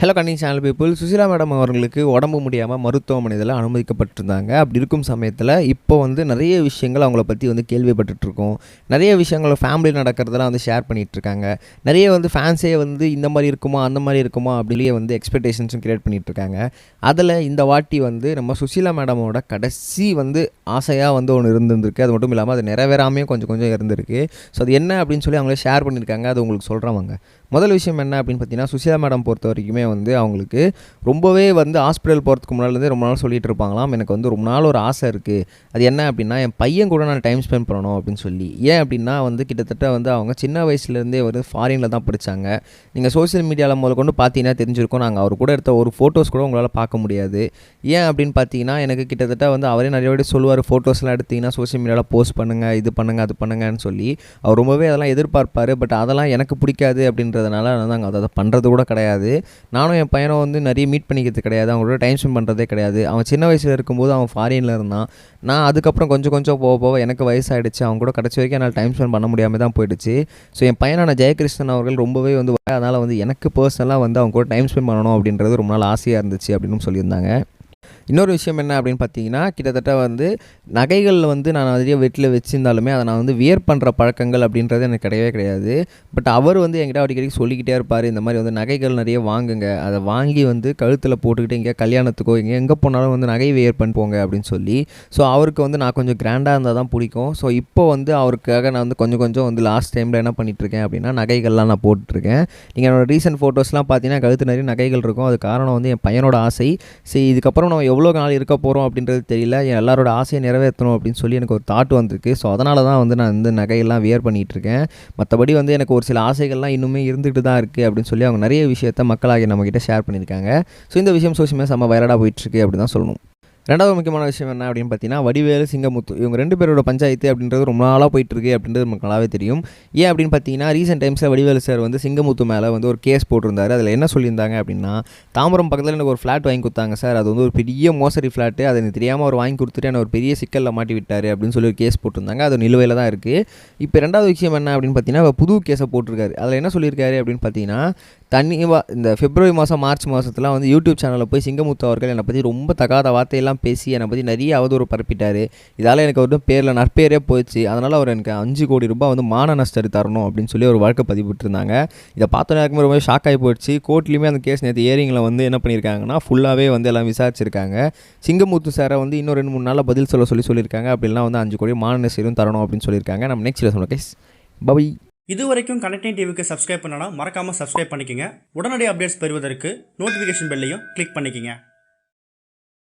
Hello cunning channel people. Sushila madam அவர்களுக்கு உடம்பு முடியாமல் மருத்துவமனையில் அனுமதிக்கப்பட்டிருந்தாங்க. அப்படி இருக்கும் சமயத்தில் இப்போ வந்து நிறைய விஷயங்கள் அவங்கள பற்றி வந்து கேள்விப்பட்டுருக்கோம். நிறைய விஷயங்கள் ஃபேமிலி நடக்கிறதெல்லாம் வந்து ஷேர் பண்ணிகிட்ருக்காங்க. நிறைய வந்து ஃபேன்ஸே வந்து இந்த மாதிரி இருக்குமா அந்த மாதிரி இருக்குமா அப்படிலேயே வந்து எக்ஸ்பெக்டேஷன்ஸும் க்ரியேட் பண்ணிகிட்ருக்காங்க. அதில் இந்த வாட்டி வந்து நம்ம சுசிலா மேடமோட கடைசி வந்து ஆசையாக வந்து ஒன்று இருந்திருக்கு. அது மட்டும் இல்லாமல் அது நிறைவேறாமையும் கொஞ்சம் கொஞ்சம் இருந்திருக்கு. ஸோ அது என்ன அப்படின்னு சொல்லி அவங்களே ஷேர் பண்ணியிருக்காங்க. அது உங்களுக்கு சொல்கிறவங்க முதல் விஷயம் என்ன அப்படின்னு பார்த்தீங்கன்னா, சுசிலா மேடம் பொறுத்த வரைக்குமே வந்து அவங்களுக்கு ரொம்பவே வந்து ஹாஸ்பிட்டல் போகிறதுக்கு முன்னாடிலேருந்தே ரொம்ப நாள் சொல்லிட்டு இருப்பாங்களாம், எனக்கு வந்து ரொம்ப நாள் ஒரு ஆசை இருக்குது. அது என்ன அப்படின்னா, என் பையன் கூட நான் டைம் ஸ்பெண்ட் பண்ணணும் அப்படின்னு சொல்லி. ஏன் அப்படின்னா வந்து கிட்டத்தட்ட வந்து அவங்க சின்ன வயசுலேருந்தே வந்து ஃபாரினில் தான் படித்தாங்க. நீங்கள் சோஷியல் மீடியாவில் முதல் கொண்டு பார்த்தீங்கன்னா தெரிஞ்சிருக்கும். நாங்கள் அவர் கூட எடுத்த ஒரு ஃபோட்டோஸ் கூட உங்களால் பார்க்க முடியாது. ஏன் அப்படின்னு பார்த்தீங்கன்னா, எனக்கு கிட்டத்தட்ட வந்து அவரே நிறைய வாட்டி சொல்லுவார், ஃபோட்டோஸ்லாம் எடுத்திங்கன்னா சோஷியல் மீடியாவில் போஸ்ட் பண்ணுங்கள், இது பண்ணுங்கள், அது பண்ணுங்கன்னு சொல்லி. அவர் ரொம்பவே அதெல்லாம் எதிர்பார்ப்பார். பட் அதெல்லாம் எனக்கு பிடிக்காது அப்படின்றதுனால நாங்கள் அதை பண்ணுறது கூட கிடையாது. நானும் என் பையனை வந்து நிறைய மீட் பண்ணிக்கிறது கிடையாது. அவங்களோட டைம் ஸ்பெண்ட் பண்ணுறதே கிடையாது. அவன் சின்ன வயசில் இருக்கும்போது அவன் ஃபாரினில் இருந்தான். நான் அதுக்கப்புறம் கொஞ்சம் கொஞ்சம் போக போக எனக்கு வயசாகிடுச்சு. அவங்க கூட கடைசி வரைக்கும் என்னால் டைம் ஸ்பெண்ட் பண்ண முடியாமல் தான் போயிடுச்சு. ஸோ என் பையனான ஜெயகிருஷ்ணன் அவர்கள் ரொம்பவே வந்து அதனால் வந்து எனக்கு பர்சனலாக வந்து அவங்க கூட டைம் ஸ்பெண்ட் பண்ணணும் அப்படின்றது ரொம்ப நாள் ஆசையாக இருந்துச்சு அப்படின்னு சொல்லியிருந்தாங்க. இன்னொரு விஷயம் என்ன அப்படின்னு பார்த்தீங்கன்னா, கிட்டத்தட்ட வந்து நகைகளில் வந்து நான் நிறைய வீட்டில் வச்சுருந்தாலுமே அதை நான் வந்து வியர் பண்ணுற பழக்கங்கள் அப்படின்றது எனக்கு கிடையவே கிடையாது. பட் அவர் வந்து என்கிட்ட அடிக்கடி சொல்லிக்கிட்டே இருப்பார், இந்த மாதிரி வந்து நகைகள் நிறைய வாங்குங்க, அதை வாங்கி வந்து கழுத்தில் போட்டுக்கிட்டு எங்கேயா கல்யாணத்துக்கோ எங்கே போனாலும் வந்து நகை வியர் பண்ணி போங்க அப்படின்னு சொல்லி. ஸோ அவருக்கு வந்து நான் கொஞ்சம் கிராண்டாக இருந்தால் தான் பிடிக்கும். ஸோ இப்போ வந்து அவருக்காக நான் வந்து கொஞ்சம் கொஞ்சம் வந்து லாஸ்ட் டைமில் என்ன பண்ணிகிட்ருக்கேன் அப்படின்னா, நகைகள்லாம் நான் போட்டுட்ருக்கேன். நீங்கள் என்னோடய ரீசெண்ட் ஃபோட்டோஸ்லாம் பார்த்தீங்கன்னா கழுத்து நிறைய நகைகள் இருக்கும். அது காரணம் வந்து என் பையனோட ஆசை. சரி, இதுக்கப்புறம் நம்ம எவ்வளோ நாள் இருக்க போகிறோம் அப்படின்றது தெரியல, எல்லாரோட ஆசையை நிறைவேற்றணும் அப்படின்னு சொல்லி எனக்கு ஒரு தாட் வந்திருக்கு. ஸோ அதனால தான் வந்து நான் இந்த நகையெல்லாம் வியர் பண்ணிகிட்ருக்கேன். மற்றபடி வந்து எனக்கு ஒரு சில ஆசைகள்லாம் இன்னுமே இருந்துகிட்டு தான் இருக்குது அப்படின்னு சொல்லி அவங்க நிறைய விஷயத்த மக்களாகிய நம்மக்கிட்ட ஷேர் பண்ணியிருக்காங்க. ஸோ இந்த விஷயம் சோஷியல் மீடியா செம்ம வைரலாக போயிட்டுருக்கு அப்படி தான் சொல்லணும். ரெண்டாவது முக்கியமான விஷயம் என்ன அப்படின்னு பார்த்தீங்கன்னா, வடிவேலு சிங்கமுத்து இவங்க 2 பேரோட பஞ்சாயத்து அப்படின்றது ரொம்ப நாளாக போயிட்டுருக்கு அப்படின்றது நமக்கு நல்லாவே தெரியும். ஏன் அப்படின்னு பார்த்தீங்கன்னா, ரீசெண்ட் டைம்ஸில் வடிவேலு சார் வந்து சிங்கமுத்து மேலே வந்து ஒரு கேஸ் போட்டிருந்தார். அதில் என்ன சொல்லியிருந்தாங்க அப்படின்னா, தாம்பரம் பக்கத்தில் எனக்கு ஒரு ஃப்ளாட் வாங்கி கொடுத்தாங்க சார், அது வந்து ஒரு பெரிய மோசடி ஃப்ளாட்டு, அதை எனக்கு தெரியாமல் அவர் வாங்கி கொடுத்துட்டு என்ன ஒரு பெரிய சிக்கலில் மாட்டி விட்டார் அப்படின்னு சொல்லி ஒரு கேஸ் போட்டிருந்தாங்க. அது நிலுவையில் தான் இருக்குது. இப்போ ரெண்டாவது விஷயம் என்ன அப்படின்னு பார்த்தீங்கன்னா, புது கேஸை போட்டிருக்காரு. அதில் என்ன சொல்லியிருக்காரு அப்படின்னு பார்த்தீங்கன்னா, இந்த பிப்ரவரி மாதம் மார்ச் மாதத்துலாம் வந்து யூடியூப் சேனலில் போய் சிங்கமுத்து அவர்கள் என்னை பற்றி ரொம்ப தகாத வார்த்தையெல்லாம் பேசி என்னை பற்றி நிறைய அவதூறு பரப்பிட்டார். இதால் எனக்கு ஒரு பேரில் நற்பேரே போயிடுச்சு. அதனால் அவர் எனக்கு 5 கோடி ரூபாய் வந்து மான நஷ்டம் தரணும் அப்படின்னு சொல்லி ஒரு வழக்கு பதிவிட்டிருந்தாங்க. இதை பார்த்தோன்னே எனக்குமே ரொம்ப ஷாக் ஆகி போயிடுச்சு. கோர்ட்லேயுமே அந்த கேஸ் நேற்று ஏரிங்கில் வந்து என்ன பண்ணியிருக்காங்கன்னா, ஃபுல்லாகவே வந்து எல்லாம் விசாரிச்சிருக்காங்க. சிங்கமுத்து சாரை வந்து இன்னும் 2-3 நாளில் பதில் சொல்லியிருக்காங்க. அப்படிலாம் வந்து 5 கோடி மான நஷ்டம் தரணும் அப்படின்னு சொல்லியிருக்காங்க. நம்ம நெக்ஸ்ட் சொல்லுவோம் கேஸ் பை. இது வரைக்கும் கனெக்டிங் டிவிக்கு சப்ஸ்கிரைப் பண்ணனா மறக்காமல் சப்ஸ்கிரைப் பண்ணிக்கங்க. உடனடி அப்டேட்ஸ் பெறுவதற்கு நோட்டிஃபிகேஷன் பெல்லையும் கிளிக் பண்ணிக்கங்க.